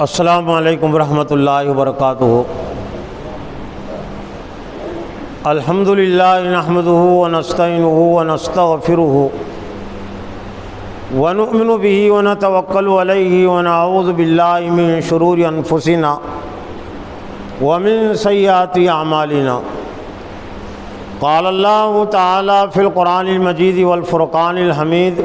السلام علیکم ورحمۃ اللہ وبرکاتہ۔ الحمد للہ نحمدہ ونستعینہ ونستغفرہ ونؤمن بہ ونتوکل علیہ ونعوذ باللہ من شرور انفسنا ومن سیئات اعمالنا۔ قال اللہ تعالی فی القرآن المجید والفرقان الحمید۔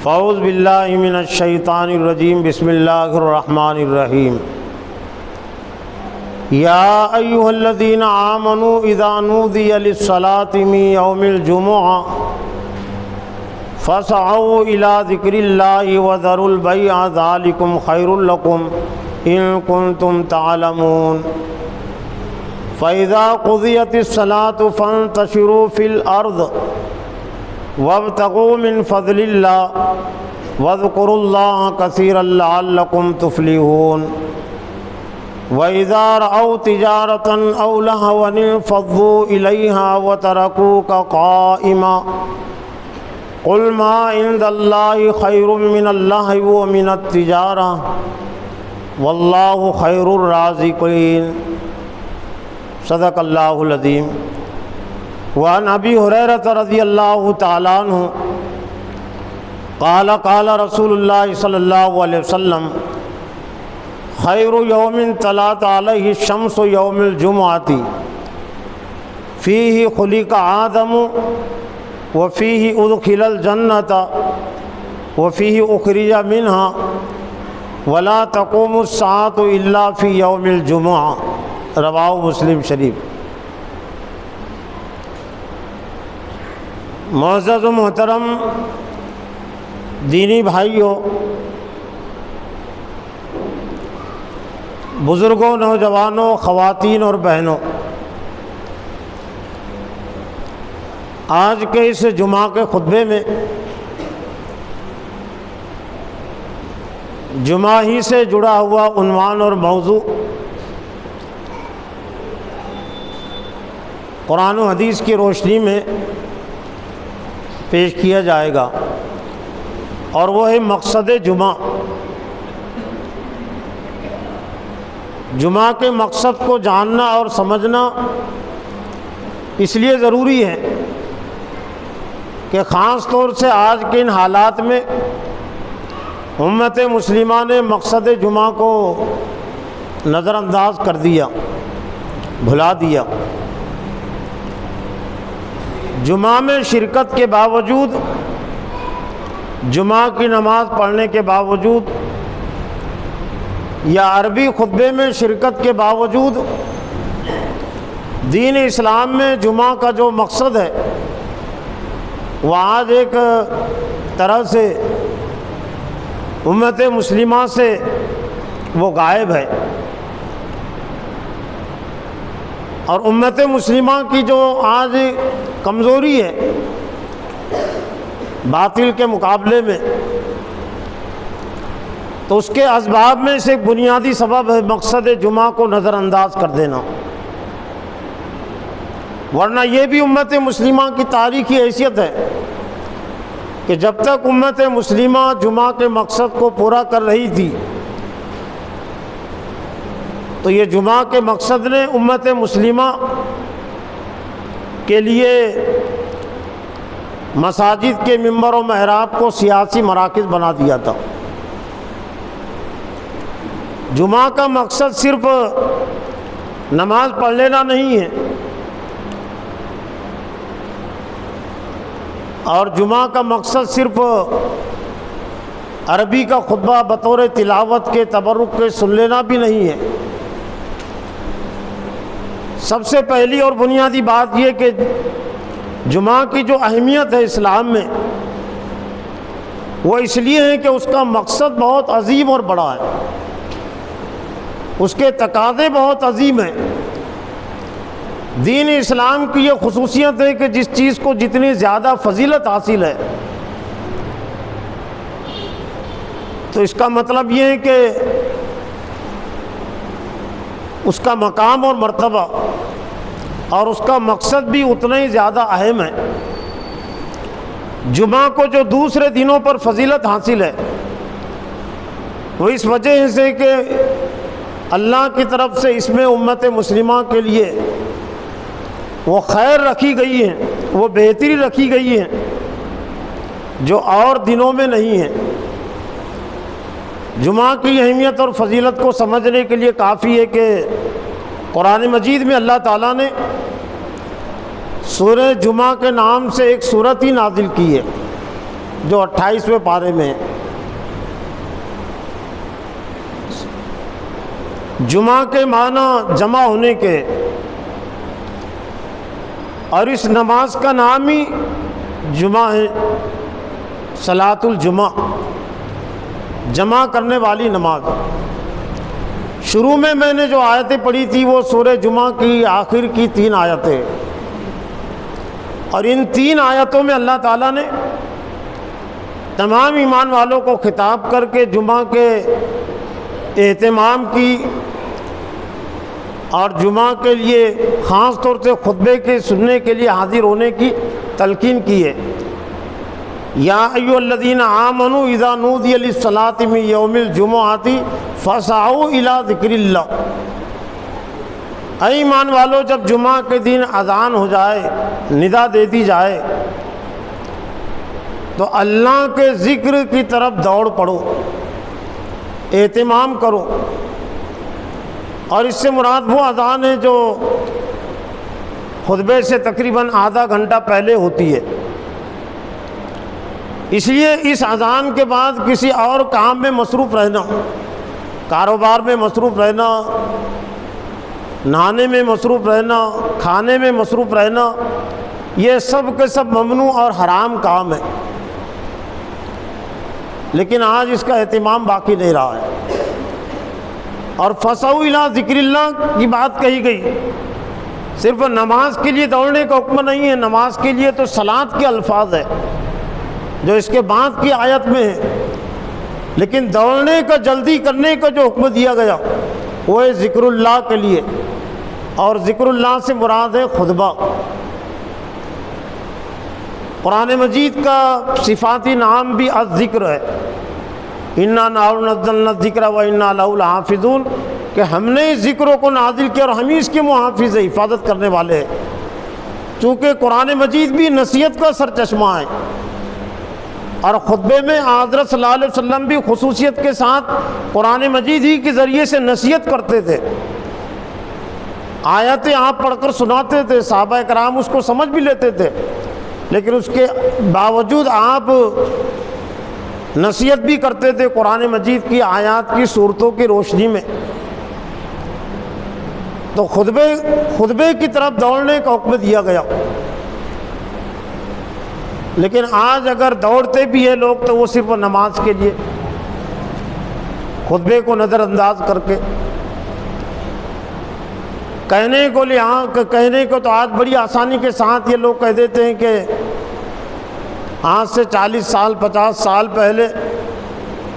فاعوذ باللہ من الشیطان الرجیم، بسم اللہ الرحمن الرحیم۔ یا ایہا الذین آمنوا اذا نودی للصلاة من یوم الجمعہ فاسعوا الی ذکر اللہ وذروا البیع ذلکم خیر لکم ان کنتم تعلمون۔ فاذا قضیت الصلاة فانتشروا فی الارض وابتغوا من فضل اللہ واذکروا اللہ کثیرا لعلکم تفلحون۔ وَإِذَا رَأَوْا تِجَارَةً أَوْ لَهْوًا انفَضُّوا إِلَيْهَا وَتَرَكُوكَ قَائِمًا قُلْ مَا عِندَ اللَّهِ خَيْرٌ مِّنَ اللَّهِ وَمِنَ التِّجَارَةِ وَاللَّهُ خَيْرُ الرَّازِقِينَ۔ صدق اللہ العظیم۔ وعن ابی ہریرہ رضی اللہ تعالیٰ عنہ قال قال رسول اللہ صلی اللہ علیہ وسلم خیر یوم طلعت علیہ الشمس یوم الجمعۃ فیہ خلق آدم وفیہ ادخل الجنۃ وفیہ اخرج منہا ولا تقوم الساعۃ الا فی یوم الجمعہ۔ رواہ مسلم شریف۔ معزز و محترم دینی بھائیوں، بزرگوں، نوجوانوں، خواتین اور بہنوں، آج کے اس جمعہ کے خطبے میں جمعہ ہی سے جڑا ہوا عنوان اور موضوع قرآن و حدیث کی روشنی میں پیش کیا جائے گا، اور وہ ہے مقصد جمعہ۔ جمعہ کے مقصد کو جاننا اور سمجھنا اس لیے ضروری ہے کہ خاص طور سے آج کے ان حالات میں امت مسلمہ نے مقصد جمعہ کو نظر انداز کر دیا، بھلا دیا۔ جمعہ میں شرکت کے باوجود، جمعہ کی نماز پڑھنے کے باوجود یا عربی خطبے میں شرکت کے باوجود، دین اسلام میں جمعہ کا جو مقصد ہے وہ آج ایک طرح سے امت مسلمہ سے وہ غائب ہے، اور امت مسلمہ کی جو آج کمزوری ہے باطل کے مقابلے میں، تو اس کے اسباب میں سے ایک بنیادی سبب ہے مقصد جمعہ کو نظر انداز کر دینا۔ ورنہ یہ بھی امت مسلمہ کی تاریخی حیثیت ہے کہ جب تک امت مسلمہ جمعہ کے مقصد کو پورا کر رہی تھی تو یہ جمعہ کے مقصد نے امت مسلمہ کے لیے مساجد کے ممبر و محراب کو سیاسی مراکز بنا دیا تھا۔ جمعہ کا مقصد صرف نماز پڑھ لینا نہیں ہے، اور جمعہ کا مقصد صرف عربی کا خطبہ بطور تلاوت کے تبرک کے سن لینا بھی نہیں ہے۔ سب سے پہلی اور بنیادی بات یہ کہ جمعہ کی جو اہمیت ہے اسلام میں وہ اس لیے ہے کہ اس کا مقصد بہت عظیم اور بڑا ہے، اس کے تقاضے بہت عظیم ہیں۔ دین اسلام کی یہ خصوصیت ہے کہ جس چیز کو جتنی زیادہ فضیلت حاصل ہے تو اس کا مطلب یہ ہے کہ اس کا مقام اور مرتبہ اور اس کا مقصد بھی اتنا ہی زیادہ اہم ہے۔ جمعہ کو جو دوسرے دنوں پر فضیلت حاصل ہے وہ اس وجہ سے کہ اللہ کی طرف سے اس میں امت مسلمہ کے لیے وہ خیر رکھی گئی ہے، وہ بہتری رکھی گئی ہے جو اور دنوں میں نہیں ہے۔ جمعہ کی اہمیت اور فضیلت کو سمجھنے کے لیے کافی ہے کہ قرآن مجید میں اللہ تعالیٰ نے سورہ جمعہ کے نام سے ایک سورت ہی نازل کی ہے جو 28ویں پارے میں ہے۔ جمعہ کے معنی جمع ہونے کے، اور اس نماز کا نام ہی جمعہ ہے، صلاۃ الجمعہ، جمع کرنے والی نماز۔ شروع میں نے جو آیتیں پڑھی تھی وہ سورہ جمعہ کی آخر کی 3 آیتیں، اور ان 3 آیتوں میں اللہ تعالیٰ نے تمام ایمان والوں کو خطاب کر کے جمعہ کے اہتمام کی اور جمعہ کے لیے خاص طور سے خطبے کے سننے کے لیے حاضر ہونے کی تلقین کی ہے۔ یا ایھا الذین آمنوا اذا نودی للصلاۃ من یوم الجمعۃ فاسعوا الی ذکر اللہ، اے ایمان والو جب جمعہ کے دن اذان ہو جائے، ندا دے دی جائے، تو اللہ کے ذکر کی طرف دوڑ پڑو، اہتمام کرو۔ اور اس سے مراد وہ اذان ہے جو خطبے سے تقریباً آدھا گھنٹہ پہلے ہوتی ہے۔ اس لیے اس اذان کے بعد کسی اور کام میں مصروف رہنا، کاروبار میں مصروف رہنا، نہانے میں مصروف رہنا، کھانے میں مصروف رہنا، یہ سب کے سب ممنوع اور حرام کام ہے، لیکن آج اس کا اہتمام باقی نہیں رہا ہے۔ اور فسعوا الی ذکر اللہ کی بات کہی گئی، صرف نماز کے لیے دوڑنے کا حکم نہیں ہے، نماز کے لیے تو صلاۃ کے الفاظ ہے جو اس کے بعد کی آیت میں ہے، لیکن دوڑنے کا، جلدی کرنے کا جو حکم دیا گیا وہ ہے ذکر اللہ کے لیے، اور ذکر اللہ سے مراد ہے خطبہ۔ قرآن مجید کا صفاتی نام بھی الذکر ہے، انا نحن نزلنا الذکر وانا لہ لحافظون، کہ ہم نے اس ذکر کو نازل کیا اور ہم ہی اس کے محافظ ہیں، حفاظت کرنے والے ہیں۔ چونکہ قرآن مجید بھی نصیحت کا سرچشمہ ہے، اور خطبے میں حضرت صلی اللہ علیہ وسلم بھی خصوصیت کے ساتھ قرآن مجید ہی کے ذریعے سے نصیحت کرتے تھے، آیتیں آپ پڑھ کر سناتے تھے، صحابہ کرام اس کو سمجھ بھی لیتے تھے، لیکن اس کے باوجود آپ نصیحت بھی کرتے تھے قرآن مجید کی آیات کی صورتوں کی روشنی میں۔ تو خطبے کی طرف دوڑنے کا حکم دیا گیا، لیکن آج اگر دوڑتے بھی ہیں لوگ تو وہ صرف نماز کے لیے، خطبے کو نظر انداز کر کے۔ کہنے کو تو آج بڑی آسانی کے ساتھ یہ لوگ کہہ دیتے ہیں کہ آج سے 40 سال 50 سال پہلے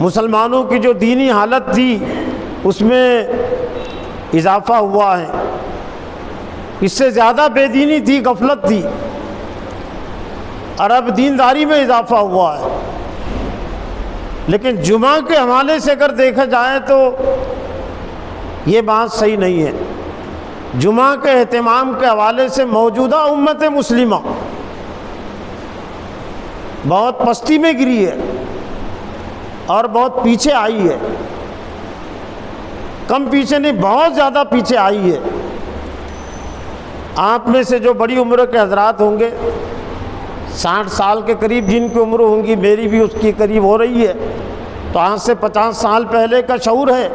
مسلمانوں کی جو دینی حالت تھی اس میں اضافہ ہوا ہے، اس سے زیادہ بے دینی تھی، غفلت تھی، اور اب دینداری میں اضافہ ہوا ہے۔ لیکن جمعہ کے حوالے سے اگر دیکھا جائے تو یہ بات صحیح نہیں ہے۔ جمعہ کے اہتمام کے حوالے سے موجودہ امت مسلمہ بہت پستی میں گری ہے اور بہت پیچھے آئی ہے، کم پیچھے نہیں، بہت زیادہ پیچھے آئی ہے۔ آپ میں سے جو بڑی عمر کے حضرات ہوں گے، 60 سال کے قریب جن کی عمر ہوں گی، میری بھی اس کی قریب ہو رہی ہے، تو آج سے 50 سال پہلے کا شعور ہے۔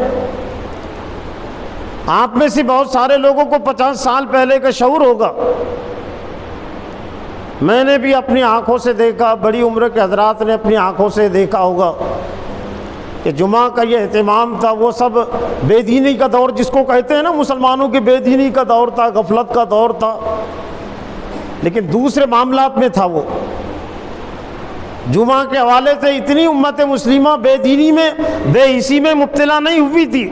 آپ میں سے بہت سارے لوگوں کو 50 سال پہلے کا شعور ہوگا۔ میں نے بھی اپنی آنکھوں سے دیکھا، بڑی عمر کے حضرات نے اپنی آنکھوں سے دیکھا ہوگا کہ جمعہ کا یہ اہتمام تھا، وہ سب بے دینی کا دور جس کو کہتے ہیں نا، مسلمانوں کی بے دینی کا دور تھا، غفلت کا دور تھا، لیکن دوسرے معاملات میں تھا۔ وہ جمعہ کے حوالے سے اتنی امت مسلمہ بے دینی میں، بے حسی میں مبتلا نہیں ہوئی تھی،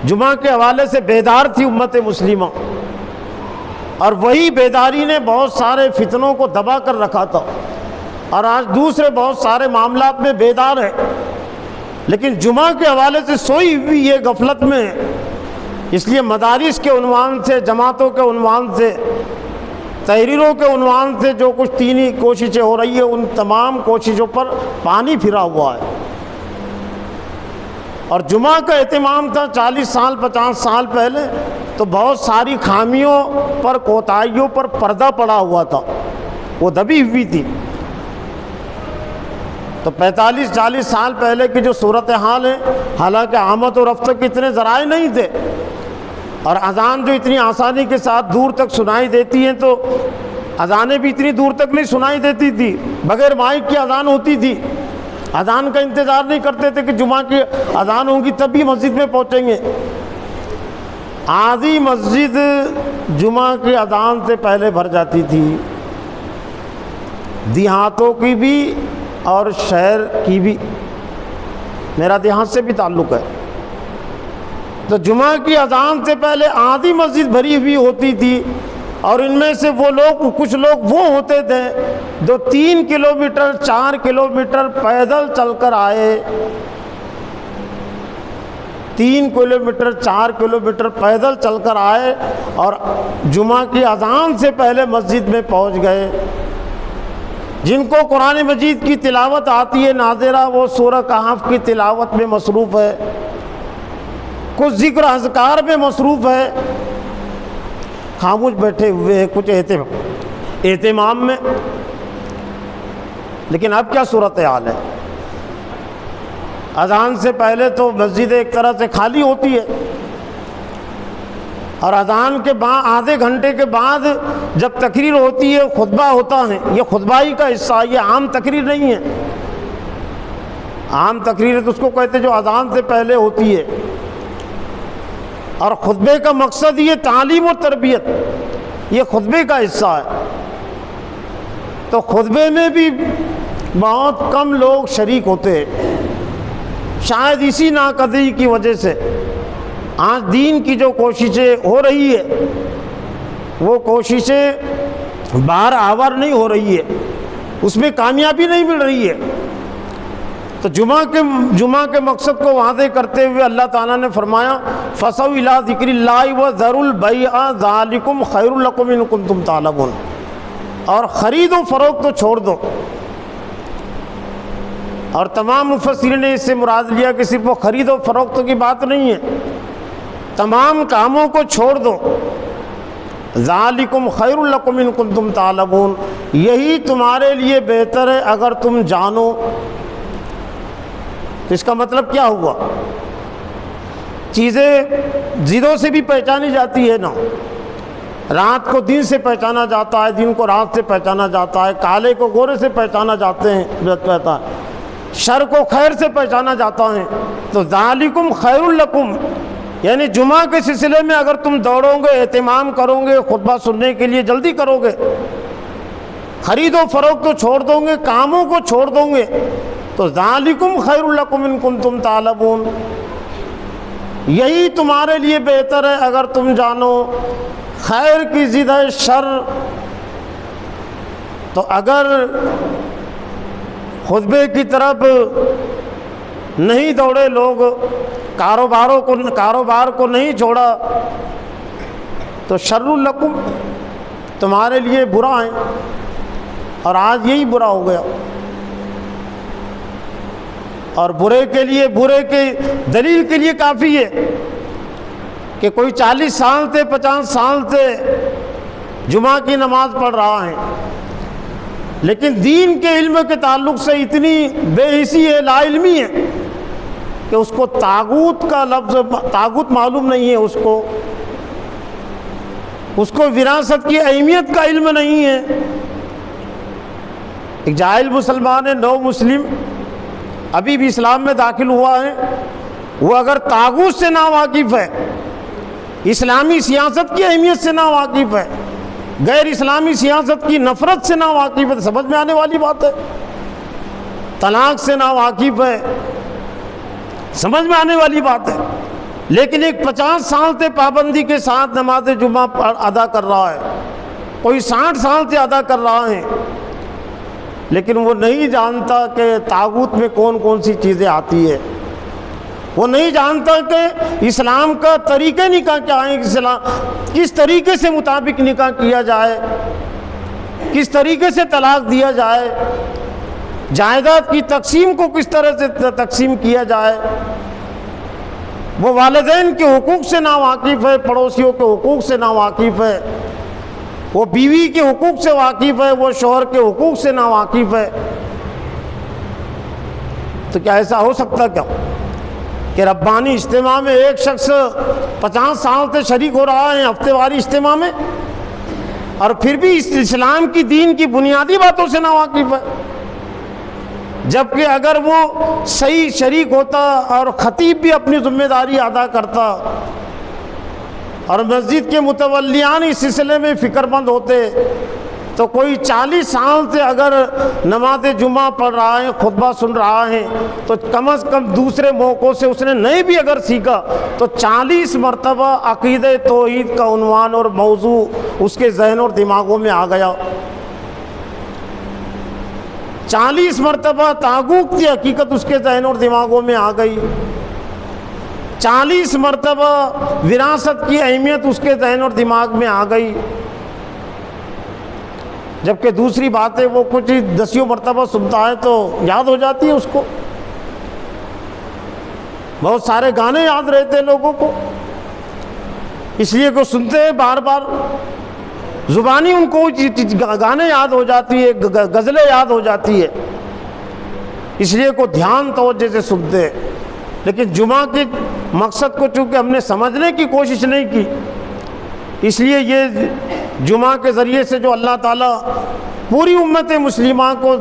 جمعہ کے حوالے سے بیدار تھی امت مسلمہ، اور وہی بیداری نے بہت سارے فتنوں کو دبا کر رکھا تھا، اور آج دوسرے بہت سارے معاملات میں بیدار ہے، لیکن جمعہ کے حوالے سے سوئی ہوئی یہ غفلت میں، اس لیے مدارس کے عنوان سے، جماعتوں کے عنوان سے، تحریروں کے عنوان سے جو کچھ دینی کوششیں ہو رہی ہیں، ان تمام کوششوں پر پانی پھرا ہوا ہے۔ اور جمعہ کا اہتمام تھا 40 سال 50 سال پہلے، تو بہت ساری خامیوں پر، کوتاہیوں پر پردہ پڑا ہوا تھا، وہ دبی ہوئی تھی۔ تو 45-40 سال پہلے کی جو صورتحال ہے، حالانکہ آمد و رفت کے اتنے ذرائع نہیں تھے، اور اذان جو اتنی آسانی کے ساتھ دور تک سنائی دیتی ہیں، تو اذانیں بھی اتنی دور تک نہیں سنائی دیتی تھی، بغیر مائک کی اذان ہوتی تھی۔ اذان کا انتظار نہیں کرتے تھے کہ جمعہ کی اذان ہوگی تبھی مسجد میں پہنچیں گے۔ آدھی مسجد جمعہ کی اذان سے پہلے بھر جاتی تھی، دیہاتوں کی بھی اور شہر کی بھی، میرا دیہات سے بھی تعلق ہے۔ تو جمعہ کی اذان سے پہلے آدھی مسجد بھری ہوئی ہوتی تھی، اور ان میں سے وہ لوگ، کچھ لوگ وہ ہوتے تھے جو 3 کلومیٹر 4 کلومیٹر پیدل چل کر آئے، 3 کلومیٹر 4 کلومیٹر پیدل چل کر آئے اور جمعہ کی اذان سے پہلے مسجد میں پہنچ گئے۔ جن کو قرآن مجید کی تلاوت آتی ہے ناظرہ، وہ سورہ کہف کی تلاوت میں مصروف ہے، کچھ ذکر اذکار میں مصروف ہے، خاموش بیٹھے ہوئے ہیں کچھ اہتمام میں۔ لیکن اب کیا صورتحال ہے؟ اذان سے پہلے تو مسجد ایک طرح سے خالی ہوتی ہے، اور اذان کے بعد آدھے گھنٹے کے بعد جب تقریر ہوتی ہے، خطبہ ہوتا ہے، یہ خطبہ ہی کا حصہ، یہ عام تقریر نہیں ہے۔ عام تقریر تو اس کو کہتے جو اذان سے پہلے ہوتی ہے، اور خطبے کا مقصد یہ تعلیم و تربیت، یہ خطبے کا حصہ ہے۔ تو خطبے میں بھی بہت کم لوگ شریک ہوتے ہیں، شاید اسی ناقدری کی وجہ سے آج دین کی جو کوششیں ہو رہی ہے، وہ کوششیں باہر آور نہیں ہو رہی ہے، اس میں کامیابی نہیں مل رہی ہے۔ تو جمعہ کے مقصد کو واضح کرتے ہوئے اللہ تعالیٰ نے فرمایا فَصَوْا إِلَىٰ ذِكْرِ اللَّهِ وَذَرُوا الْبَيْعَ ذَلِكُمْ خَيْرٌ لَكُمْ إِن كُنتُمْ تَعْلَمُونَ، اور خرید و فروخت تو چھوڑ دو۔ اور تمام مفسرین نے اس سے مراد لیا کہ صرف وہ خرید و فروخت کی بات نہیں ہے، تمام کاموں کو چھوڑ دو۔ ذَلِكُمْ خَيْرٌ لَكُمْ إِن كُنتُمْ تَعْلَمُونَ، یہی تمہارے لیے بہتر ہے اگر تم جانو۔ تو اس کا مطلب کیا ہوا؟ چیزیں ضدوں سے بھی پہچانی جاتی ہے نا، رات کو دن سے پہچانا جاتا ہے، دن کو رات سے پہچانا جاتا ہے، کالے کو گورے سے پہچانا جاتے ہیں، شر کو خیر سے پہچانا جاتا ہے۔ تو ذالکم خیر لکم، یعنی جمعہ کے سلسلے میں اگر تم دوڑو گے، اہتمام کرو گے، خطبہ سننے کے لیے جلدی کرو گے، خرید و فروخت کو چھوڑ دو گے، کاموں کو چھوڑ دو گے، تو ذالکم خیر لکم ان کنتم تعلمون، یہی تمہارے لیے بہتر ہے اگر تم جانو۔ خیر کی ضد ہے شر، تو اگر خطبے کی طرف نہیں دوڑے لوگ، کاروبار کو نہیں چھوڑا، تو شر لکم، تمہارے لیے برا ہے، اور آج یہی برا ہو گیا۔ اور برے کے دلیل کے لیے کافی ہے کہ کوئی 40 سال سے 50 سال سے جمعہ کی نماز پڑھ رہا ہے، لیکن دین کے علم کے تعلق سے اتنی بے حسی ہے، لا علمی ہے کہ اس کو طاغوت کا لفظ، طاغوت معلوم نہیں ہے، اس کو وراثت کی اہمیت کا علم نہیں ہے۔ ایک جاہل مسلمان ہے، نو مسلم، ابھی بھی اسلام میں داخل ہوا ہے، وہ اگر طاغوت سے ناواقف ہے، اسلامی سیاست کی اہمیت سے ناواقف ہے، غیر اسلامی سیاست کی نفرت سے ناواقف ہے، سمجھ میں آنے والی بات ہے، طلاق سے ناواقف ہے، سمجھ میں آنے والی بات ہے، لیکن ایک 50 سال سے پابندی کے ساتھ نماز جمعہ ادا کر رہا ہے، کوئی 60 سال سے ادا کر رہا ہے، لیکن وہ نہیں جانتا کہ طاغوت میں کون کون سی چیزیں آتی ہے، وہ نہیں جانتا کہ اسلام کا طریقہ نکاح کیا ہے، کس طریقے سے مطابق نکاح کیا جائے، کس طریقے سے طلاق دیا جائے، جائیداد کی تقسیم کو کس طرح سے تقسیم کیا جائے۔ وہ والدین کے حقوق سے ناواقف ہے، پڑوسیوں کے حقوق سے ناواقف ہے، وہ بیوی کے حقوق سے واقف ہے، وہ شوہر کے حقوق سے ناواقف ہے۔ تو کیا ایسا ہو سکتا کیا کہ ربانی اجتماع میں ایک شخص 50 سال سے شریک ہو رہا ہے ہفتے واری اجتماع میں، اور پھر بھی اسلام کی دین کی بنیادی باتوں سے ناواقف ہے؟ جبکہ اگر وہ صحیح شریک ہوتا اور خطیب بھی اپنی ذمہ داری ادا کرتا اور مسجد کے متولیان اس سلسلے میں فکر مند ہوتے، تو کوئی 40 سال سے اگر نماز جمعہ پڑھ رہا ہے، خطبہ سن رہا ہے، تو کم از کم دوسرے موقعوں سے اس نے نہیں بھی اگر سیکھا تو 40 مرتبہ عقیدہ توحید کا عنوان اور موضوع اس کے ذہن اور دماغوں میں آ گیا۔ 40 مرتبہ تاغوت کی حقیقت اس کے ذہن اور دماغوں میں آ گئی، 40 مرتبہ وراثت کی اہمیت اس کے ذہن اور دماغ میں آ گئی۔ جبکہ دوسری بات ہے وہ کچھ 10 مرتبہ سنتا ہے تو یاد ہو جاتی ہے اس کو۔ بہت سارے گانے یاد رہتے ہیں لوگوں کو، اس لیے کہ سنتے ہیں بار بار، زبانی ان کو گانے یاد ہو جاتی ہے، غزلیں یاد ہو جاتی ہے، اس لیے کو دھیان توجہ سے سنتے ہیں۔ لیکن جمعہ کے مقصد کو چونکہ ہم نے سمجھنے کی کوشش نہیں کی، اس لیے یہ جمعہ کے ذریعے سے جو اللہ تعالیٰ پوری امت مسلمہ کو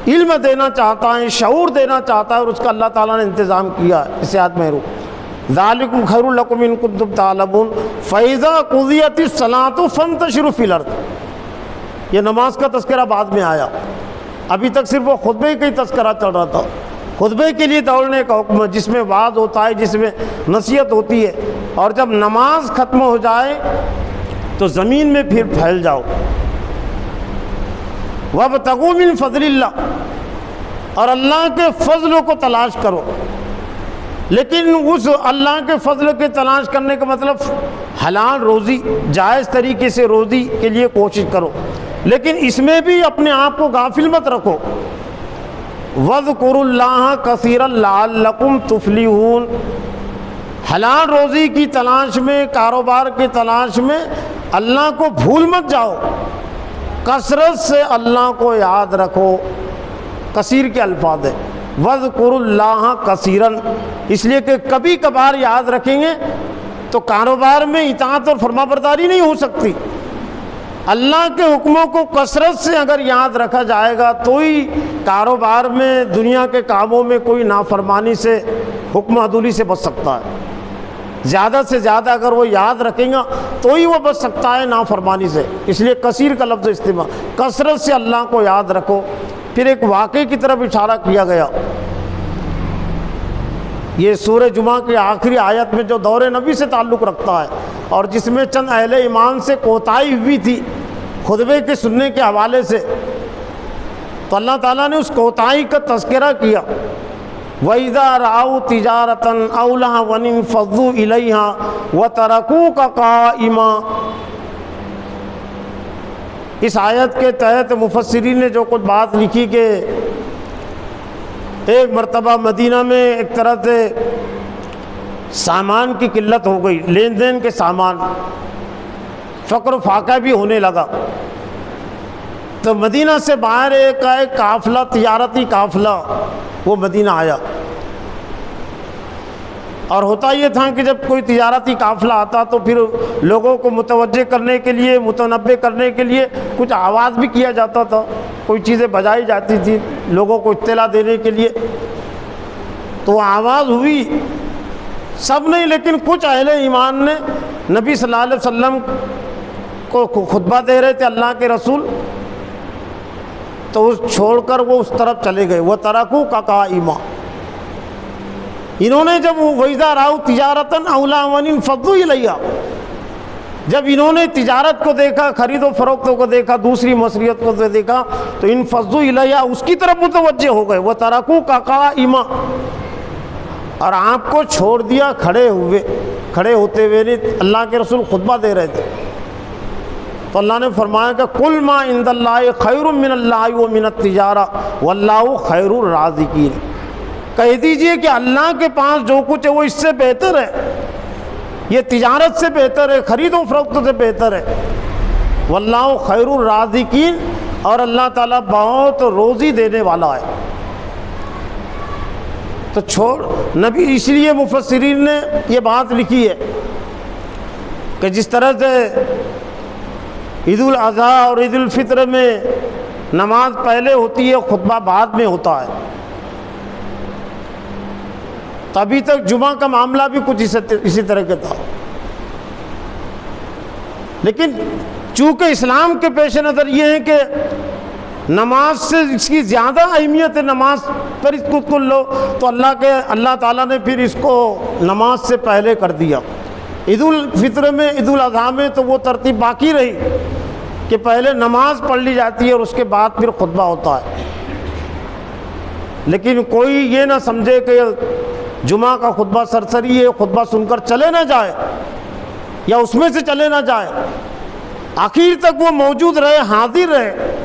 علم دینا چاہتا ہے، شعور دینا چاہتا ہے، اور اس کا اللہ تعالیٰ نے انتظام کیا ہے۔ اس آیت میں ذالکم خیر لکم ان کنتم تعلمون فاذا قضیت الصلاۃ فانتشروا فی الارض۔ یہ نماز کا تذکرہ بعد میں آیا، ابھی تک صرف وہ خطبے کا ہی تذکرہ چل رہا تھا۔ خطبے کے لیے دوڑنے کا حکم ہے، جس میں وعظ ہوتا ہے، جس میں نصیحت ہوتی ہے، اور جب نماز ختم ہو جائے تو زمین میں پھر پھیل جاؤ۔ وابتغوا من فضل اللہ، اور اللہ کے فضل کو تلاش کرو۔ لیکن اس اللہ کے فضل کے تلاش کرنے کا مطلب حلال روزی، جائز طریقے سے روزی کے لیے کوشش کرو، لیکن اس میں بھی اپنے آپ کو غافل مت رکھو۔ وَاذْكُرُوا اللَّهَ كَثِيرًا لَعَلَّكُمْ تُفْلِحُونَ۔ حلال روزی کی تلاش میں، کاروبار کی تلاش میں اللہ کو بھول مت جاؤ، کثرت سے اللہ کو یاد رکھو۔ کثیر کے الفاظ ہے، وَاذْكُرُوا اللَّهَ كَثِيرًا، اس لیے کہ کبھی کبھار یاد رکھیں گے تو کاروبار میں اطاعت اور فرما برداری نہیں ہو سکتی۔ اللہ کے حکموں کو کثرت سے اگر یاد رکھا جائے گا تو ہی کاروبار میں، دنیا کے کاموں میں کوئی نافرمانی سے، حکم عدولی سے بچ سکتا ہے۔ زیادہ سے زیادہ اگر وہ یاد رکھیں گا تو ہی وہ بچ سکتا ہے نافرمانی سے، اس لیے کثیر کا لفظ استعمال، کثرت سے اللہ کو یاد رکھو۔ پھر ایک واقعے کی طرف اشارہ کیا گیا، یہ سورہ جمعہ کی آخری آیت میں جو دور نبی سے تعلق رکھتا ہے، اور جس میں چند اہل ایمان سے کوتاہی ہوئی تھی خطبے کے سننے کے حوالے سے، تو اللہ تعالیٰ نے اس کوتاہی کا تذکرہ کیا۔ وَإِذَا رَأَوْا تِجَارَةً أَوْ لَهْوًا انفَضُّوا إِلَيْهَا وَتَرَكُوكَ قَائِمًا۔ اس آیت کے تحت مفسرین نے جو کچھ بات لکھی کہ ایک مرتبہ مدینہ میں ایک طرح سے سامان کی قلت ہو گئی، لین دین کے سامان، فقر و فاقہ بھی ہونے لگا، تو مدینہ سے باہر ایک قافلہ، تجارتی قافلہ وہ مدینہ آیا۔ اور ہوتا یہ تھا کہ جب کوئی تجارتی قافلہ آتا تو پھر لوگوں کو متوجہ کرنے کے لیے، متنبہ کرنے کے لیے کچھ آواز بھی کیا جاتا تھا، کوئی چیزیں بجائی جاتی تھی لوگوں کو اطلاع دینے کے لیے۔ تو وہ آواز ہوئی، سب نہیں لیکن کچھ اہل ایمان نے نبی صلی اللہ علیہ وسلم کو خطبہ دے رہے تھے اللہ کے رسول، تو اس چھوڑ کر وہ اس طرف چلے گئے۔ وَتَرَكُوكَ قَائِمًا، انہوں نے جب وَإِذَا رَأَوْا تِجَارَةً أَوْ لَهْوًا انفَضُّوا إِلَيْهَا، جب انہوں نے تجارت کو دیکھا، خرید و فروخت کو دیکھا، دوسری مصریت کو دیکھا، تو انفضوا الیہا، اس کی طرف متوجہ ہو گئے۔ وَتَرَكُوكَ قَائِمًا، اور آپ کو چھوڑ دیا کھڑے ہوتے ہوئے نہیں، اللہ کے رسول خطبہ دے رہے تھے، تو اللہ نے فرمایا کہ قل ما عند اللہ خیر من اللہ و من التجارہ واللہ خیر الرازقین، کہہ دیجئے کہ اللہ کے پاس جو کچھ ہے وہ اس سے بہتر ہے، یہ تجارت سے بہتر ہے، خرید و فروخت سے بہتر ہے، واللہ خیر الرازقین، اور اللہ تعالیٰ بہت روزی دینے والا ہے۔ تو نبی، اس لیے مفسرین نے یہ بات لکھی ہے کہ جس طرح سے عید الاضحیٰ اور عید الفطر میں نماز پہلے ہوتی ہے، خطبہ بعد میں ہوتا ہے، تو ابھی تک جمعہ کا معاملہ بھی کچھ اسی طرح کا تھا، لیکن چونکہ اسلام کے پیش نظر یہ ہے کہ نماز سے اس کی زیادہ اہمیت ہے، نماز پر اس کو لو، تو اللہ تعالیٰ نے پھر اس کو نماز سے پہلے کر دیا۔ عید الفطر میں، عید الاضحیٰ میں تو وہ ترتیب باقی رہی کہ پہلے نماز پڑھ لی جاتی ہے اور اس کے بعد پھر خطبہ ہوتا ہے، لیکن کوئی یہ نہ سمجھے کہ جمعہ کا خطبہ سرسری ہے، خطبہ سن کر چلے نہ جائے یا اس میں سے چلے نہ جائے، آخر تک وہ موجود رہے، حاضر رہے۔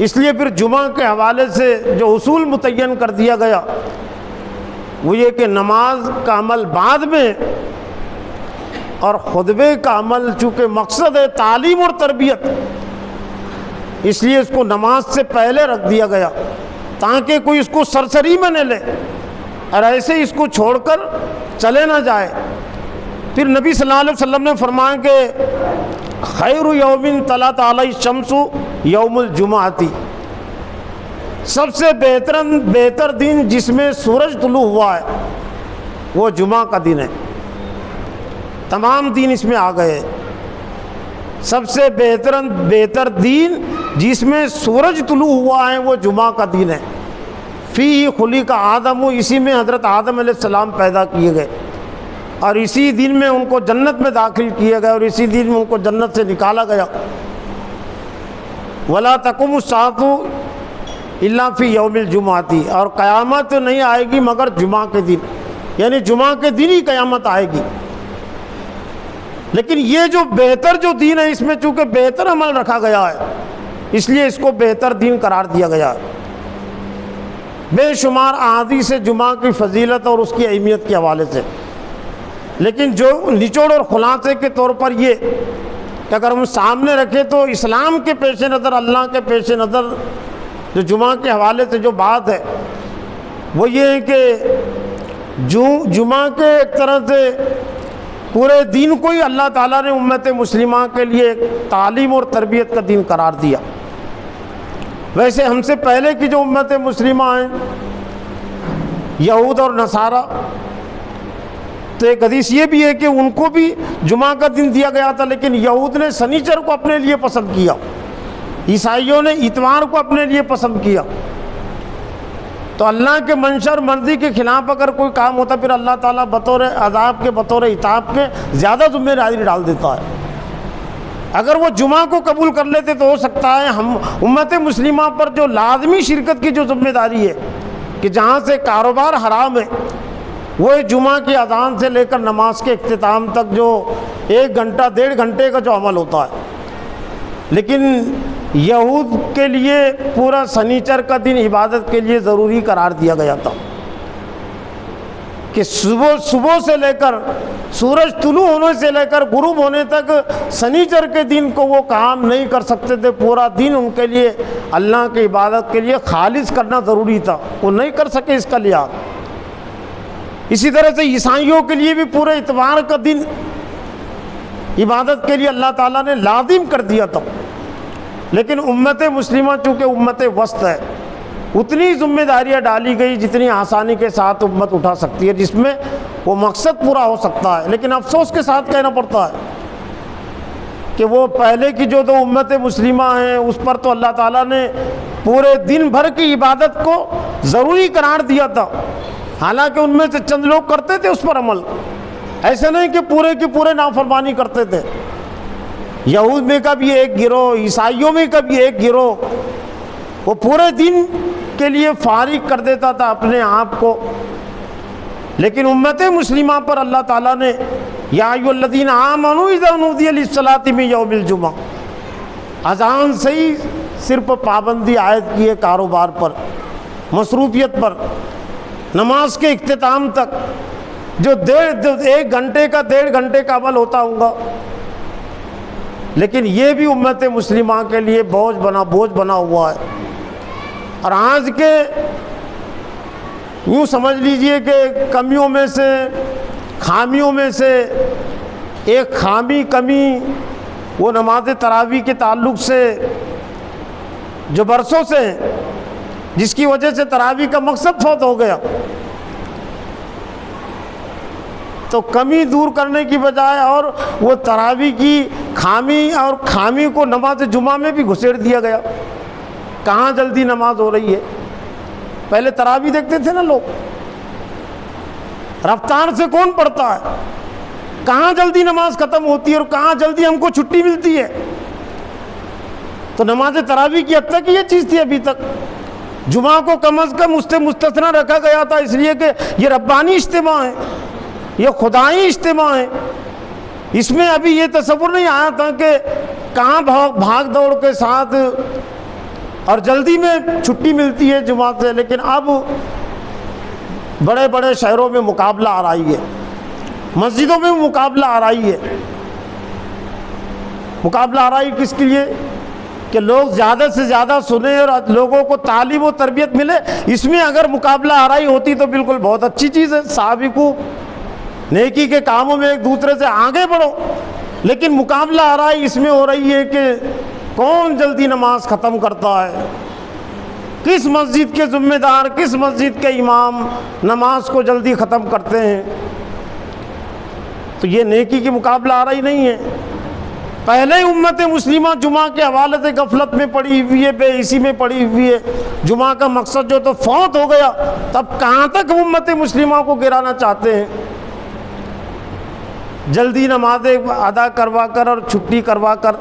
اس لیے پھر جمعہ کے حوالے سے جو اصول متعین کر دیا گیا وہ یہ کہ نماز کا عمل بعد میں اور خطبے کا عمل چونکہ مقصد ہے تعلیم اور تربیت، اس لیے اس کو نماز سے پہلے رکھ دیا گیا تاکہ کوئی اس کو سرسری میں نہ لے اور ایسے اس کو چھوڑ کر چلے نہ جائے۔ پھر نبی صلی اللہ علیہ وسلم نے فرمایا کہ خیر یوم طلعت علیہ الشمس یوم الجمعہ، سب سے بہتر دن جس میں سورج طلوع ہوا ہے وہ جمعہ کا دن ہے۔ تمام دن اس میں آ گئے، سب سے بہتر دن جس میں سورج طلوع ہوا ہے وہ جمعہ کا دن ہے۔ فیہ خلق آدم، اسی میں حضرت آدم علیہ السلام پیدا کیے گئے اور اسی دن میں ان کو جنت میں داخل کیے گئے اور اسی دن میں ان کو جنت سے نکالا گیا۔ ولا تقوم الساعۃ الا فی یوم الجمعہ، اور قیامت نہیں آئے گی مگر جمعہ کے دن، یعنی جمعہ کے دن ہی قیامت آئے گی۔ لیکن یہ جو بہتر جو دین ہے، اس میں چونکہ بہتر عمل رکھا گیا ہے اس لیے اس کو بہتر دین قرار دیا گیا ہے۔ بے شمار احادیث سے جمعہ کی فضیلت اور اس کی اہمیت کے حوالے سے، لیکن جو نچوڑ اور خلاصے کے طور پر یہ کہ اگر ہم سامنے رکھیں تو اسلام کے پیش نظر، اللہ کے پیش نظر جو جمعہ کے حوالے سے جو بات ہے وہ یہ ہے کہ جمعہ کے ایک طرح سے پورے دین کو ہی اللہ تعالیٰ نے امت مسلمہ کے لیے تعلیم اور تربیت کا دین قرار دیا۔ ویسے ہم سے پہلے کی جو امت مسلمہ ہیں، یہود اور نصارہ، تو ایک حدیث یہ بھی ہے کہ ان کو بھی جمعہ کا دن دیا گیا تھا، لیکن یہود نے سنیچر کو اپنے لیے پسند کیا، عیسائیوں نے اتوار کو اپنے لیے پسند کیا۔ تو اللہ کے منشا اور مرضی کے خلاف اگر کوئی کام ہوتا پھر اللہ تعالیٰ بطور عذاب کے، بطور عتاب کے زیادہ ذمہ داری ڈال دیتا ہے۔ اگر وہ جمعہ کو قبول کر لیتے تو ہو سکتا ہے ہم امت مسلمہ پر جو لازمی شرکت کی جو ذمہ داری ہے کہ جہاں سے کاروبار حرام ہے، وہ جمعہ کی اذان سے لے کر نماز کے اختتام تک جو 1 گھنٹہ 1.5 گھنٹے کا جو عمل ہوتا ہے، لیکن یہود کے لیے پورا سنیچر کا دن عبادت کے لیے ضروری قرار دیا گیا تھا کہ صبح سے لے کر سورج طلوع ہونے سے لے کر غروب ہونے تک سنیچر کے دن کو وہ کام نہیں کر سکتے تھے، پورا دن ان کے لیے اللہ کی عبادت کے لیے خالص کرنا ضروری تھا، وہ نہیں کر سکے اس کا لحاظ۔ اسی طرح سے عیسائیوں کے لیے بھی پورے اتوار کا دن عبادت کے لیے اللہ تعالیٰ نے لازم کر دیا تھا، لیکن امت مسلمہ چونکہ امت وسط ہے، اتنی ذمہ داریاں ڈالی گئی جتنی آسانی کے ساتھ امت اٹھا سکتی ہے، جس میں وہ مقصد پورا ہو سکتا ہے۔ لیکن افسوس کے ساتھ کہنا پڑتا ہے کہ وہ پہلے کی جو دو امت مسلمہ ہیں اس پر تو اللہ تعالیٰ نے پورے دن بھر کی عبادت کو ضروری قرار دیا تھا، حالانکہ ان میں سے چند لوگ کرتے تھے اس پر عمل، ایسے نہیں کہ پورے کی پورے نافرمانی کرتے تھے۔ یہود میں کا بھی ایک گروہ، عیسائیوں میں کا بھی ایک گروہ، وہ پورے دن کے لیے فارغ کر دیتا تھا اپنے آپ کو لیکن امت مسلمہ پر اللہ تعالیٰ نے یا ایھا الذین آمنوا اذا نودی للصلاۃ من یوم الجمعہ، اذان سے ہی صرف پابندی عائد کی ہے کاروبار پر، مصروفیت پر، نماز کے اختتام تک جو 1 گھنٹے کا 1.5 گھنٹے کا عمل ہوتا ہوگا، لیکن یہ بھی امت مسلمہ کے لیے بوجھ بنا ہوا ہے۔ اور آج کے یوں سمجھ لیجئے کہ کمیوں میں سے، خامیوں میں سے ایک کمی وہ نماز تراویح کے تعلق سے جو برسوں سے ہے، جس کی وجہ سے تراویح کا مقصد فوت ہو گیا، تو کمی دور کرنے کی بجائے اور وہ تراویح کی خامی کو نماز جمعہ میں بھی گھسیڑ دیا گیا۔ کہاں جلدی نماز ہو رہی ہے؟ پہلے تراویح دیکھتے تھے نا لوگ، رفتار سے کون پڑھتا ہے، کہاں جلدی نماز ختم ہوتی ہے اور کہاں جلدی ہم کو چھٹی ملتی ہے۔ تو نماز تراویح کی حد تک یہ چیز تھی ابھی تک۔ جمعہ کو کم از کم اس سے مستثنا رکھا گیا تھا، اس لیے کہ یہ ربانی اجتماع ہے، یہ خدائی اجتماع ہے۔ اس میں ابھی یہ تصور نہیں آیا تھا کہ کہاں بھاگ دوڑ کے ساتھ اور جلدی میں چھٹی ملتی ہے جمعہ سے، لیکن اب بڑے بڑے شہروں میں مقابلہ آ رہی ہے، مسجدوں میں مقابلہ آ رہی ہے۔ مقابلہ آ رہی کس کے لیے؟ کہ لوگ زیادہ سے زیادہ سنیں اور لوگوں کو تعلیم و تربیت ملے۔ اس میں اگر مقابلہ آ رہی ہوتی تو بالکل بہت اچھی چیز ہے، سابقو نیکی کے کاموں میں ایک دوسرے سے آگے بڑھو، لیکن مقابلہ آ رہا ہے اس میں ہو رہی ہے کہ کون جلدی نماز ختم کرتا ہے، کس مسجد کے ذمہ دار، کس مسجد کے امام نماز کو جلدی ختم کرتے ہیں۔ تو یہ نیکی کی مقابلہ آ رہی نہیں ہے۔ پہلے امت مسلمہ جمعہ کے حوالے سے غفلت میں پڑی ہوئی ہے، بے حسی میں پڑی ہوئی ہے۔ جمعہ کا مقصد جو تو فوت ہو گیا، تب کہاں تک امت مسلمہ کو گرانا چاہتے ہیں؟ جلدی نمازیں ادا کروا کر اور چھٹی کروا کر۔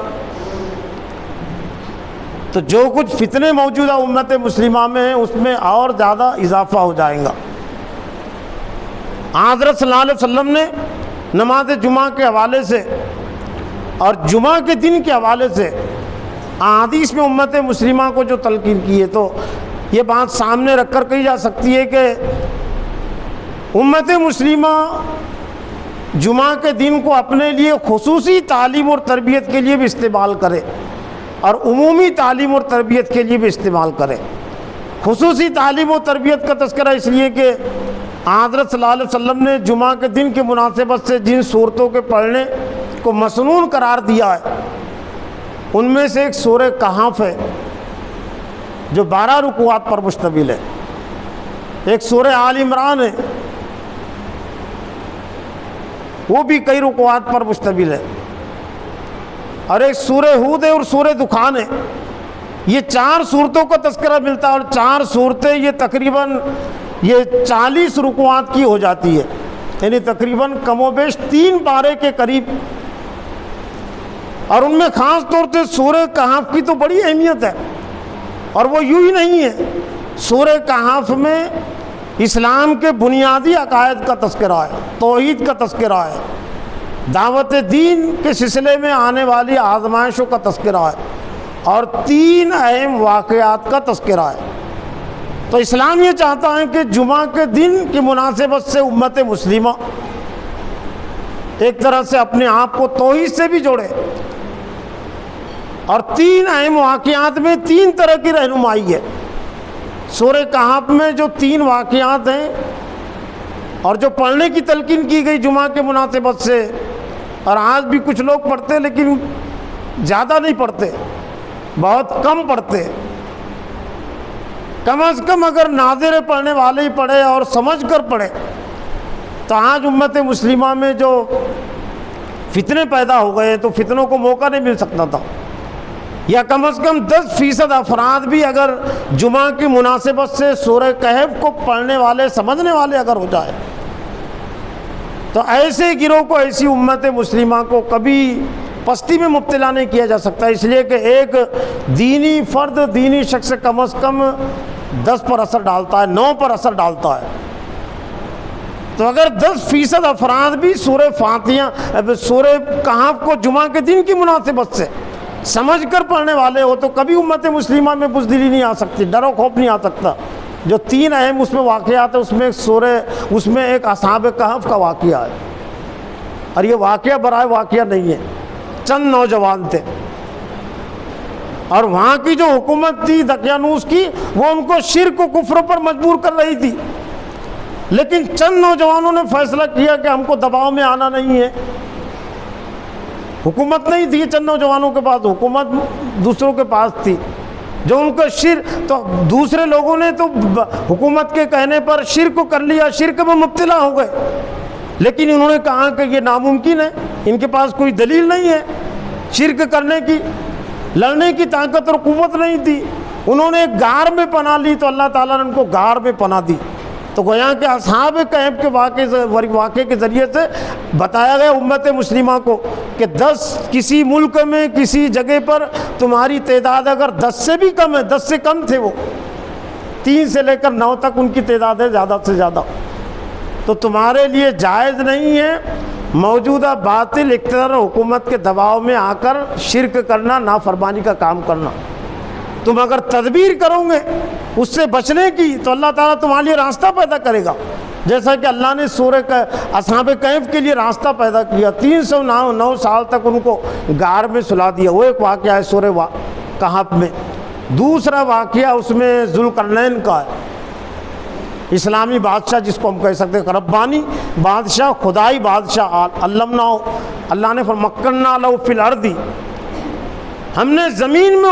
تو جو کچھ فتنے موجودہ امت مسلمہ میں ہیں اس میں اور زیادہ اضافہ ہو جائے گا۔ حضرت صلی اللہ علیہ وسلم نے نماز جمعہ کے حوالے سے اور جمعہ کے دن کے حوالے سے احادیث میں امت مسلمہ کو جو تلقین کی ہے، تو یہ بات سامنے رکھ کر کہی جا سکتی ہے کہ امت مسلمہ جمعہ کے دن کو اپنے لیے خصوصی تعلیم اور تربیت کے لیے بھی استعمال کرے اور عمومی تعلیم اور تربیت کے لیے بھی استعمال کرے۔ خصوصی تعلیم و تربیت کا تذکرہ اس لیے کہ حضرت صلی اللہ علیہ وسلم نے جمعہ کے دن کی مناسبت سے جن صورتوں کے پڑھنے کو مسنون قرار دیا ہے، ان میں سے ایک سورہ کہف ہے جو 12 رکوعات پر مشتمل ہے، ایک سورہ آل عمران ہے وہ بھی کئی رکوعات پر مشتمل ہے، اور ایک سورہ ہود ہے اور سورہ دخان ہے۔ یہ 4 صورتوں کا تذکرہ ملتا ہے، اور 4 صورتیں یہ تقریباً 40 رکوعات کی ہو جاتی ہے، یعنی تقریباً کم و بیش 3 پارے کے قریب۔ اور ان میں خاص طور سے سورہ کہف کی تو بڑی اہمیت ہے، اور وہ یوں ہی نہیں ہے۔ سورہ کہف میں اسلام کے بنیادی عقائد کا تذکرہ ہے، توحید کا تذکرہ ہے، دعوت دین کے سلسلے میں آنے والی آزمائشوں کا تذکرہ ہے، اور 3 اہم واقعات کا تذکرہ ہے۔ تو اسلام یہ چاہتا ہے کہ جمعہ کے دن کی مناسبت سے امت مسلمہ ایک طرح سے اپنے آپ کو توحید سے بھی جوڑے، اور 3 اہم واقعات میں 3 طرح کی رہنمائی ہے۔ سورہ کہف میں جو 3 واقعات ہیں اور جو پڑھنے کی تلقین کی گئی جمعہ کے مناسبت سے، اور آج بھی کچھ لوگ پڑھتے لیکن زیادہ نہیں پڑھتے، بہت کم پڑھتے، کم از کم اگر ناظر پڑھنے والے ہی پڑھے اور سمجھ کر پڑھے، تو آج امت مسلمہ میں جو فتنے پیدا ہو گئے تو فتنوں کو موقع نہیں مل سکتا تھا، یا کم از کم 10% افراد بھی اگر جمعہ کی مناسبت سے سورہ کہف کو پڑھنے والے سمجھنے والے اگر ہو جائے، تو ایسے گروہ کو، ایسی امت مسلمہ کو کبھی پستی میں مبتلا نہیں کیا جا سکتا، اس لیے کہ ایک دینی فرد، دینی شخص کم از کم 10 پر اثر ڈالتا ہے، 9 پر اثر ڈالتا ہے۔ تو اگر 10% افراد بھی سورہ فاتحہ سورہ کہف کو جمعہ کے دن کی مناسبت سے سمجھ کر پڑھنے والے ہو تو کبھی امت مسلمہ میں بزدلی نہیں آ سکتی، ڈر و خوف نہیں آ سکتا۔ جو 3 اہم اس میں واقعات ہیں، اس میں ایک اصحاب کہف کا واقعہ ہے، اور یہ واقعہ برائے واقعہ نہیں ہے، چند نوجوان تھے اور وہاں کی جو حکومت تھی دقیانوس کی، وہ ان کو شرک و کفر پر مجبور کر رہی تھی، لیکن چند نوجوانوں نے فیصلہ کیا کہ ہم کو دباؤ میں آنا نہیں ہے۔ حکومت نہیں تھی چند نوجوانوں کے پاس، حکومت دوسروں کے پاس تھی، جو ان کا تو دوسرے لوگوں نے تو حکومت کے کہنے پر شرک کر لیا، شرک میں مبتلا ہو گئے، لیکن انہوں نے کہا کہ یہ ناممکن ہے، ان کے پاس کوئی دلیل نہیں ہے شرک کرنے کی، لڑنے کی طاقت اور قوت نہیں تھی۔ انہوں نے ایک غار میں پناہ لی تو اللہ تعالیٰ نے ان کو غار میں پناہ دی۔ تو گویا کہ اصحاب کہف کے واقعے کے ذریعے سے بتایا گیا امت مسلمہ کو کہ کسی ملک میں کسی جگہ پر تمہاری تعداد اگر 10 سے بھی کم ہے، 10 سے کم تھے وہ، 3 سے لے کر 9 تک ان کی تعداد ہے زیادہ سے زیادہ، تو تمہارے لیے جائز نہیں ہے موجودہ باطل اقتدار حکومت کے دباؤ میں آ کر شرک کرنا، نافرمانی کا کام کرنا۔ تم اگر تدبیر کرو گے اس سے بچنے کی تو اللہ تعالیٰ تمہارے لیے راستہ پیدا کرے گا، جیسا کہ اللہ نے اصحاب کہف کے لیے راستہ پیدا کیا، 309 سال تک ان کو غار میں سلا دیا۔ وہ ایک واقعہ ہے سورہ کہف میں۔ دوسرا واقعہ اس میں ذوالقرنین کا ہے، اسلامی بادشاہ جس کو ہم کہہ سکتے ہیں، ربانی بادشاہ، خدائی بادشاہ، اللہ نے فرمکنا لہو فی الارض، ہم نے زمین میں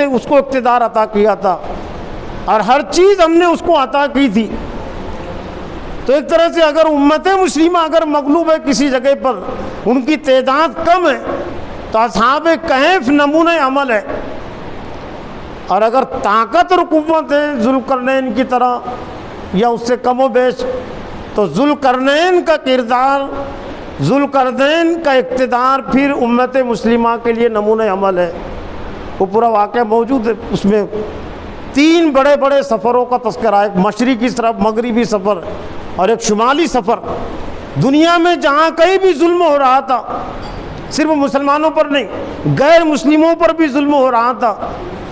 اس کو اقتدار عطا کیا تھا اور ہر چیز ہم نے اس کو عطا کی تھی۔ تو ایک طرح سے اگر امت مسلمہ اگر مغلوب ہے کسی جگہ پر، ان کی تعداد کم ہے، تو اصحاب کہف نمونہ عمل ہے، اور اگر طاقت اور قوت ہے ذوالقرنین کی طرح یا اس سے کم و بیش، تو ذوالقرنین کا کردار، ذوالقرنین کا اقتدار پھر امت مسلمہ کے لیے نمونہ عمل ہے۔ وہ پورا واقعہ موجود ہے، اس میں 3 بڑے بڑے سفروں کا تذکرہ ہے، ایک مشرقی طرف مغربی سفر اور ایک شمالی سفر۔ دنیا میں جہاں کہیں بھی ظلم ہو رہا تھا، صرف مسلمانوں پر نہیں، غیر مسلموں پر بھی ظلم ہو رہا تھا،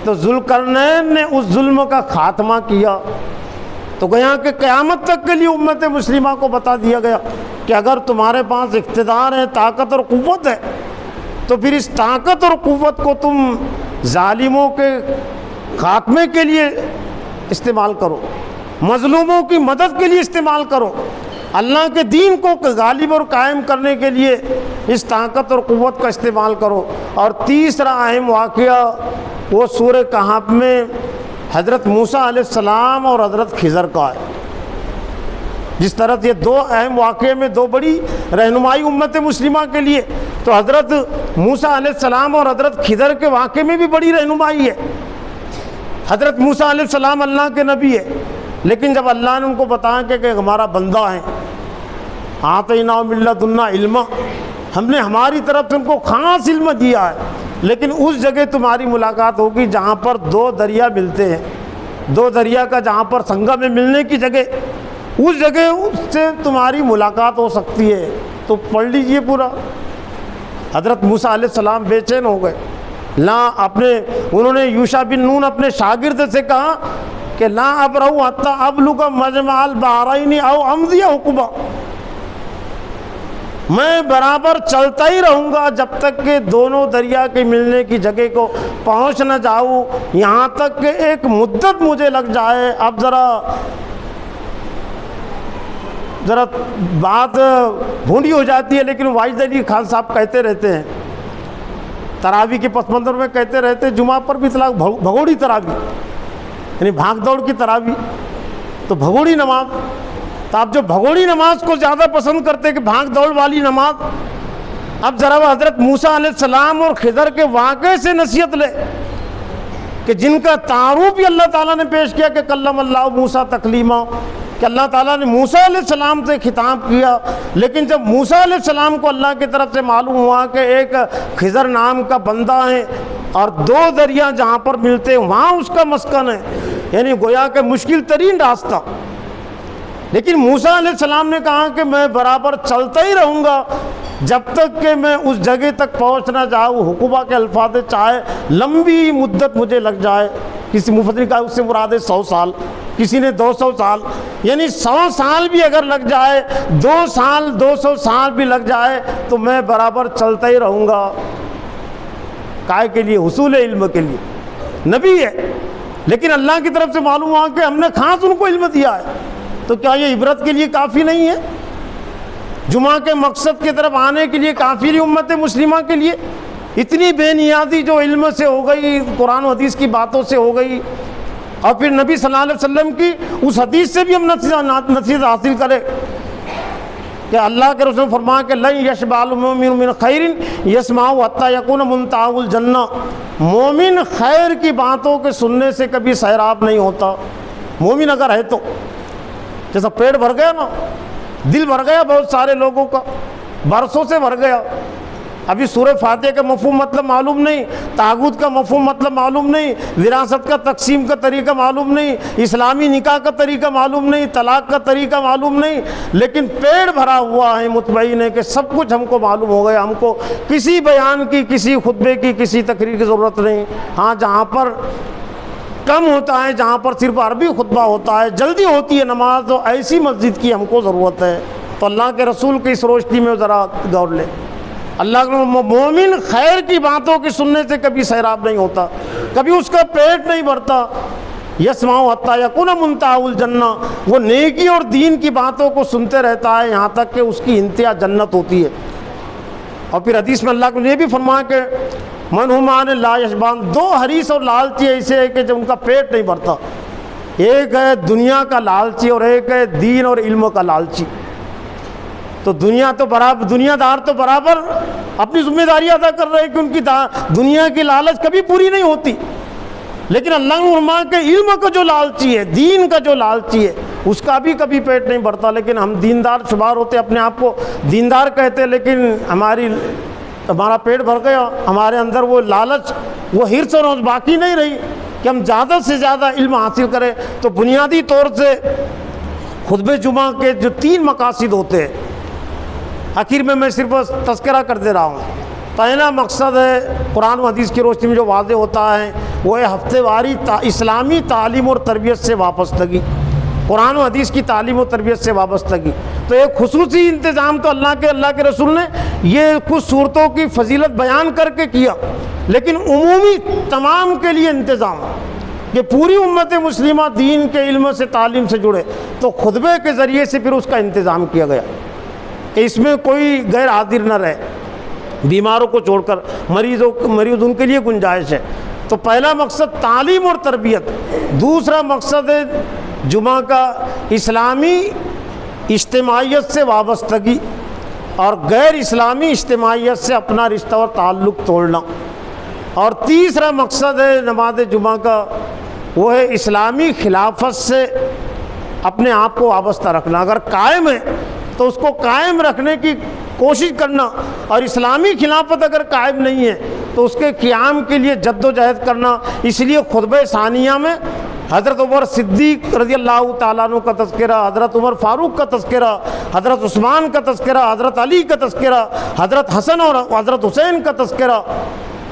تو ذوالقرنین نے اس ظلم کا خاتمہ کیا۔ تو گویا کہ قیامت تک کے لیے امت مسلمہ کو بتا دیا گیا کہ اگر تمہارے پاس اقتدار ہے، طاقت اور قوت ہے، تو پھر اس طاقت اور قوت کو تم ظالموں کے خاتمے کے لیے استعمال کرو، مظلوموں کی مدد کے لیے استعمال کرو، اللہ کے دین کو غالب اور قائم کرنے کے لیے اس طاقت اور قوت کا استعمال کرو۔ اور تیسرا اہم واقعہ وہ سورہ کہف میں حضرت موسیٰ علیہ السلام اور حضرت خضر کا ہے۔ جس طرح یہ 2 اہم واقعے میں 2 بڑی رہنمائی امت مسلمہ کے لیے، تو حضرت موسیٰ علیہ السلام اور حضرت خضر کے واقعے میں بھی بڑی رہنمائی ہے۔ حضرت موسیٰ علیہ السلام اللہ کے نبی ہے، لیکن جب اللہ نے ان کو بتایا کہ ہمارا بندہ ہے، آتیناہ من لدنا علما، ہم نے ہماری طرف سے ان کو خاص علم دیا ہے، لیکن اس جگہ تمہاری ملاقات ہوگی جہاں پر 2 دریا ملتے ہیں، 2 دریا کا جہاں پر سنگم میں ملنے کی جگہ، اس جگہ سے تمہاری ملاقات ہو سکتی ہے۔ تو پڑھ لیجئے پورا۔ حضرت موسیٰ علیہ السلام بے چین ہو گئے، انہوں نے یوشع بن نون اپنے شاگرد سے کہا کہ لا ابرحوا حتی ابلغ مجمع البحرین او امضی حقبا، میں برابر چلتا ہی رہوں گا جب تک کہ دونوں دریا کے ملنے کی جگہ کو پہنچ نہ جاؤں، یہاں تک کہ ایک مدت مجھے لگ جائے۔ اب ذرا بات بھونڈی ہو جاتی ہے، لیکن واجد علی خان صاحب کہتے رہتے ہیں، تراویح کے پس منظر میں کہتے رہتے ہیں، جمعہ پر بھی اطلاق بھگوڑی تراویح، یعنی بھاگ دوڑ کی تراویح، تو بھگوڑی نماز، تو آپ جو بھگوڑی نماز کو زیادہ پسند کرتے ہیں کہ بھاگ دوڑ والی نماز، اب ذرا وہ حضرت موسیٰ علیہ السلام اور خضر کے واقعے سے نصیحت لے کہ جن کا تعارف بھی اللہ تعالیٰ نے پیش کیا کہ کلم اللہ موسیٰ تکلیما، کہ اللہ تعالیٰ نے موسیٰ علیہ السلام سے خطاب کیا، لیکن جب موسیٰ علیہ السلام کو اللہ کی طرف سے معلوم ہوا کہ ایک خضر نام کا بندہ ہے اور 2 دریا جہاں پر ملتے ہیں وہاں اس کا مسکن ہے، یعنی گویا کہ مشکل ترین راستہ، لیکن موسیٰ علیہ السلام نے کہا کہ میں برابر چلتا ہی رہوں گا جب تک کہ میں اس جگہ تک پہنچ نہ جاؤں. حقوبہ کے الفاظ چاہے لمبی مدت مجھے لگ جائے، کسی مفسر کا اس سے مراد ہے 100 سال، کسی نے 200 سال، یعنی 100 سال بھی اگر لگ جائے، 2 سال 200 سال بھی لگ جائے تو میں برابر چلتا ہی رہوں گا. کائے کے لیے؟ حصول علم کے لیے. نبی ہے لیکن اللہ کی طرف سے معلوم ہوا کہ ہم نے خاص ان کو علم دیا ہے، تو کیا یہ عبرت کے لیے کافی نہیں ہے؟ جمعہ کے مقصد کی طرف آنے کے لیے کافی نہیں امت مسلمہ کے لیے؟ اتنی بے نیازی جو علم سے ہو گئی، قرآن و حدیث کی باتوں سے ہو گئی، اور پھر نبی صلی اللہ علیہ وسلم کی اس حدیث سے بھی ہم نتیجہ حاصل کریں کہ اللہ کے رسول نے فرمایا کہ لن یشبع المؤمن من خیر یسمعہ حتی یکون منتہی الجنہ. مومن خیر کی باتوں کے سننے سے کبھی سیراب نہیں ہوتا. مومن اگر ہے تو جیسا پیٹ بھر گیا نا، دل بھر گیا بہت سارے لوگوں کا، برسوں سے بھر گیا. ابھی سورہ فاتحہ کا مفہوم مطلب معلوم نہیں، طاغوت کا مفہوم مطلب معلوم نہیں، وراثت کا تقسیم کا طریقہ معلوم نہیں، اسلامی نکاح کا طریقہ معلوم نہیں، طلاق کا طریقہ معلوم نہیں، لیکن پیڑ بھرا ہوا ہے، مطمئن ہے کہ سب کچھ ہم کو معلوم ہو گیا. ہم کو کسی بیان کی، کسی خطبے کی، کسی تقریر کی ضرورت نہیں. ہاں جہاں پر کم ہوتا ہے، جہاں پر صرف عربی خطبہ ہوتا ہے، جلدی ہوتی ہے نماز، تو ایسی مسجد کی ہم کو ضرورت ہے. تو اللہ کے رسول کی اس روشنی میں ذرا غور لیں. اللہ کا مومن خیر کی باتوں کی سننے سے کبھی سیراب نہیں ہوتا، کبھی اس کا پیٹ نہیں بھرتا. یسمعہ حتی یکون منتہی الجنہ، وہ نیکی اور دین کی باتوں کو سنتے رہتا ہے یہاں تک کہ اس کی انتہا جنت ہوتی ہے. اور پھر حدیث میں اللہ کو یہ بھی فرمایا کہ من ہمان لا یشبعان، 2 حریص اور لالچی ایسے ہے کہ جب ان کا پیٹ نہیں بھرتا. ایک ہے دنیا کا لالچی اور ایک ہے دین اور علم کا لالچی. تو دنیا تو برابر، دنیا دار تو برابر اپنی ذمہ داری ادا کر رہے ہیں کہ ان کی دنیا کی لالچ کبھی پوری نہیں ہوتی. لیکن اللہ نے فرمایا کہ علم کا جو لالچی ہے، دین کا جو لالچی ہے، اس کا بھی کبھی پیٹ نہیں بھرتا. لیکن ہم دیندار شمار ہوتے، اپنے آپ کو دیندار کہتے، لیکن ہمارا پیٹ بھر گیا، ہمارے اندر وہ لالچ، وہ حرص اور باقی نہیں رہی کہ ہم زیادہ سے زیادہ علم حاصل کریں. تو بنیادی طور سے خطبہ جمعہ کے جو 3 مقاصد ہوتے ہیں، آخر میں صرف تذکرہ کر دے رہا ہوں. پہلا مقصد ہے قرآن و حدیث کی روشنی میں جو واضح ہوتا ہے، وہ ہے ہفتے واری اسلامی تعلیم اور تربیت سے وابستگی، قرآن و حدیث کی تعلیم و تربیت سے وابستگی. تو ایک خصوصی انتظام تو اللہ کے رسول نے یہ کچھ صورتوں کی فضیلت بیان کر کے کیا، لیکن عمومی تمام کے لیے انتظام کہ پوری امت مسلمہ دین کے علم سے، تعلیم سے جڑے، تو خطبے کے ذریعے سے پھر اس کا انتظام کیا گیا کہ اس میں کوئی غیر حاضر نہ رہے، بیماروں کو چھوڑ کر مریض ان کے لیے گنجائش ہے. تو پہلا مقصد تعلیم اور تربیت. دوسرا مقصد ہے جمعہ کا اسلامی اجتماعیت سے وابستگی اور غیر اسلامی اجتماعیت سے اپنا رشتہ اور تعلق توڑنا. اور تیسرا مقصد ہے نماز جمعہ کا، وہ ہے اسلامی خلافت سے اپنے آپ کو وابستہ رکھنا. اگر قائم ہے تو اس کو قائم رکھنے کی کوشش کرنا، اور اسلامی خلافت اگر قائم نہیں ہے تو اس کے قیام کے لیے جد و جہد کرنا. اس لیے خطبہ ثانیہ میں حضرت عمر صدیق رضی اللہ تعالیٰ عنہ کا تذکرہ، حضرت عمر فاروق کا تذکرہ، حضرت عثمان کا تذکرہ، حضرت علی کا تذکرہ، حضرت حسن اور حضرت حسین کا تذکرہ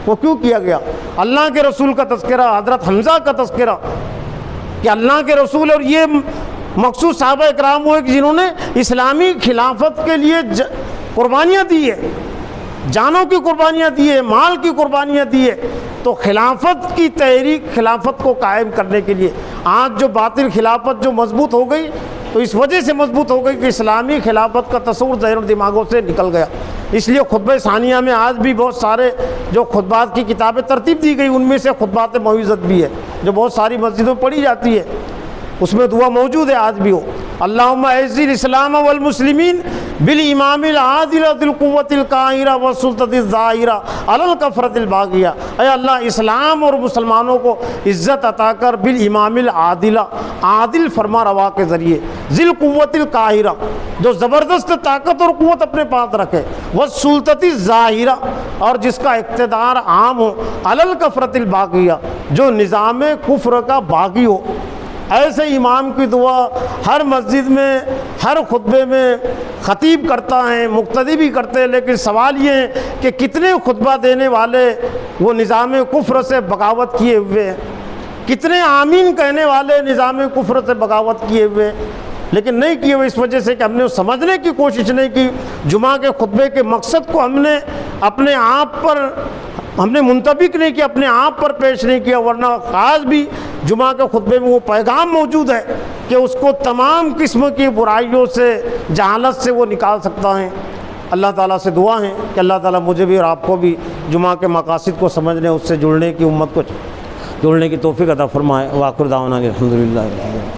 وہ کیوں کیا گیا؟ اللہ کے رسول کا تذکرہ، حضرت حمزہ کا تذکرہ، کہ اللہ کے رسول اور یہ مخصوص صحابہ اکرام ہوئے کہ جنہوں نے اسلامی خلافت کے لیے قربانیاں دی ہے، جانوں کی قربانیاں دی ہے، مال کی قربانیاں دی ہے. تو خلافت کی تحریک، خلافت کو قائم کرنے کے لیے آج جو باطل خلافت جو مضبوط ہو گئی، تو اس وجہ سے مضبوط ہو گئی کہ اسلامی خلافت کا تصور ذہن و دماغوں سے نکل گیا. اس لیے خطبہ ثانیہ میں آج بھی بہت سارے جو خطبات کی کتابیں ترتیب دی گئی، ان میں سے خطبات موعظت بھی ہے جو بہت ساری مسجدوں میں پڑھی جاتی ہے. اس میں دعا موجود ہے آج بھی ہو، اللہم اعز الاسلام والمسلمین بالامام العادل ذی القوۃ القاہرہ والسلطۃ الظاہرہ علی الکفرۃ الباغیہ. اے اللہ اسلام اور مسلمانوں کو عزت عطا کر بالامام العادل، عادل فرما روا کے ذریعے، ذی القوۃ القاہرہ جو زبردست طاقت اور قوت اپنے پاس رکھے، والسلطۃ الظاہرہ اور جس کا اقتدار عام ہو، علی الکفرۃ الباغیہ جو نظام کفر کا باغی ہو. ایسے امام کی دعا ہر مسجد میں ہر خطبے میں خطیب کرتا ہے، مقتدی بھی کرتے ہیں، لیکن سوال یہ ہے کہ کتنے خطبہ دینے والے وہ نظام کفر سے بغاوت کیے ہوئے ہیں، کتنے آمین کہنے والے نظام کفر سے بغاوت کیے ہوئے، لیکن نہیں کیے ہوئے اس وجہ سے کہ ہم نے سمجھنے کی کوشش نہیں کی، جمعہ کے خطبے کے مقصد کو ہم نے اپنے آپ پر ہم نے منطبق نہیں کیا، اپنے آپ پر پیش نہیں کیا، ورنہ آج بھی جمعہ کے خطبے میں وہ پیغام موجود ہے کہ اس کو تمام قسم کی برائیوں سے، جہالت سے وہ نکال سکتا ہے۔ اللہ تعالیٰ سے دعا ہے کہ اللہ تعالیٰ مجھے بھی اور آپ کو بھی جمعہ کے مقاصد کو سمجھنے، اس سے جڑنے کی، امت کو جڑنے کی توفیق عطا فرمائے۔ وآخر دعوانا الحمدللہ۔